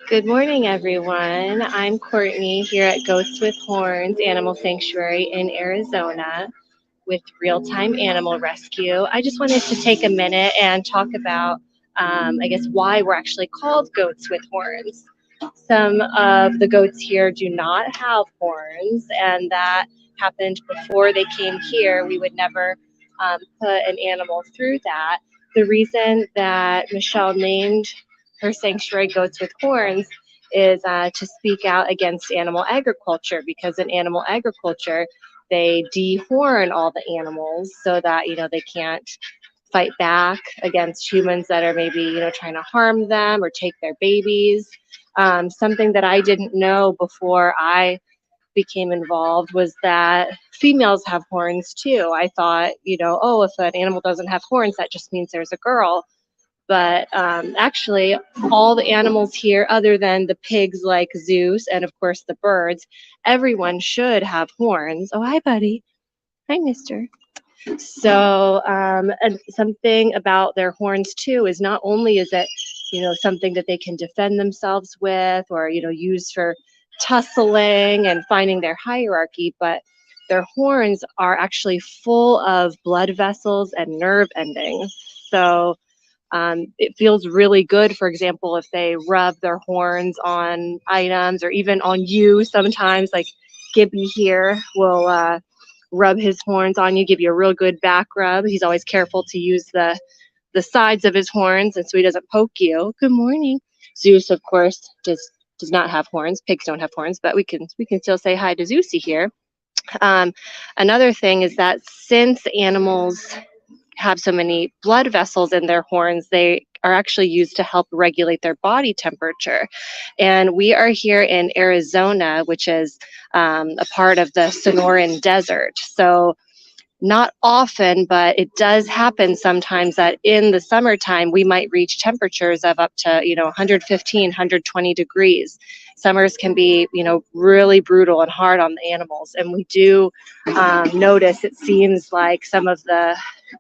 Good morning, everyone. I'm Courtney here at Goats with Horns Animal Sanctuary in Arizona with Real Time Animal Rescue. I just wanted to take a minute and talk about, why we're actually called Goats with Horns. Some of the goats here do not have horns, and that happened before they came here. We would never put an animal through that. The reason that Michelle named her sanctuary Goats with Horns is to speak out against animal agriculture, because in animal agriculture, they dehorn all the animals so that they can't fight back against humans that are maybe trying to harm them or take their babies. Something that I didn't know before I became involved was that females have horns too. I thought, oh, if an animal doesn't have horns, that just means there's a girl. But actually, all the animals here, other than the pigs like Zeus and of course the birds, everyone should have horns. Oh, hi, buddy. Hi, mister. So, and something about their horns too is not only is it, something that they can defend themselves with or, use for tussling and finding their hierarchy, but their horns are actually full of blood vessels and nerve endings. So, it feels really good, for example, if they rub their horns on items or even on you sometimes, like Gibby here will rub his horns on you, give you a real good back rub. He's always careful to use the sides of his horns, and so he doesn't poke you. Good morning. Zeus, of course, does not have horns. Pigs don't have horns, but we can still say hi to Zeusy here. Um, Another thing is that since animals have so many blood vessels in their horns, they are actually used to help regulate their body temperature. And we are here in Arizona, which is a part of the Sonoran Desert. So not often, but it does happen sometimes that in the summertime we might reach temperatures of up to 115, 120 degrees. Summers can be really brutal and hard on the animals, and we do notice it seems like some of the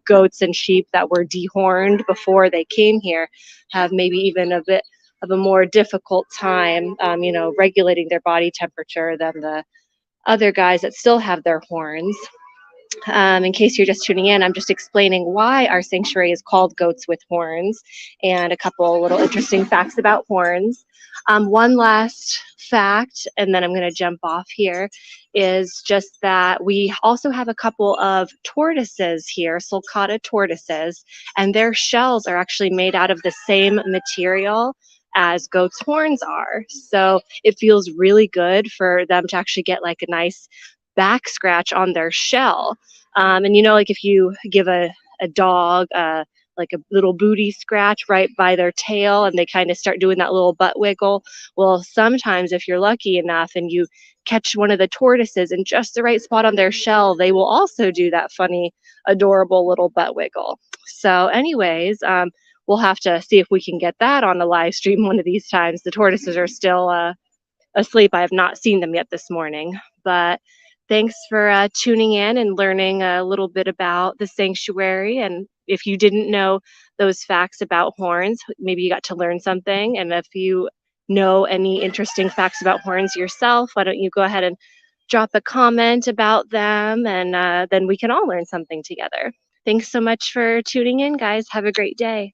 goats and sheep that were dehorned before they came here have maybe even a bit of a more difficult time regulating their body temperature than the other guys that still have their horns. In case you're just tuning in, I'm just explaining why our sanctuary is called Goats with Horns and a couple little interesting facts about horns. One last fact, and then I'm going to jump off here, is just that we also have a couple of tortoises here, sulcata tortoises, and their shells are actually made out of the same material as goats' horns are. So it feels really good for them to actually get like a nice back scratch on their shell. And like if you give a dog like a little booty scratch right by their tail and they kind of start doing that little butt wiggle, well, sometimes if you're lucky enough and you catch one of the tortoises in just the right spot on their shell, they will also do that funny, adorable little butt wiggle. So anyways, we'll have to see if we can get that on the live stream one of these times. The tortoises are still asleep. I have not seen them yet this morning, but thanks for tuning in and learning a little bit about the sanctuary. And if you didn't know those facts about horns, maybe you got to learn something. And if you know any interesting facts about horns yourself, why don't you go ahead and drop a comment about them, and then we can all learn something together. Thanks so much for tuning in, guys. Have a great day.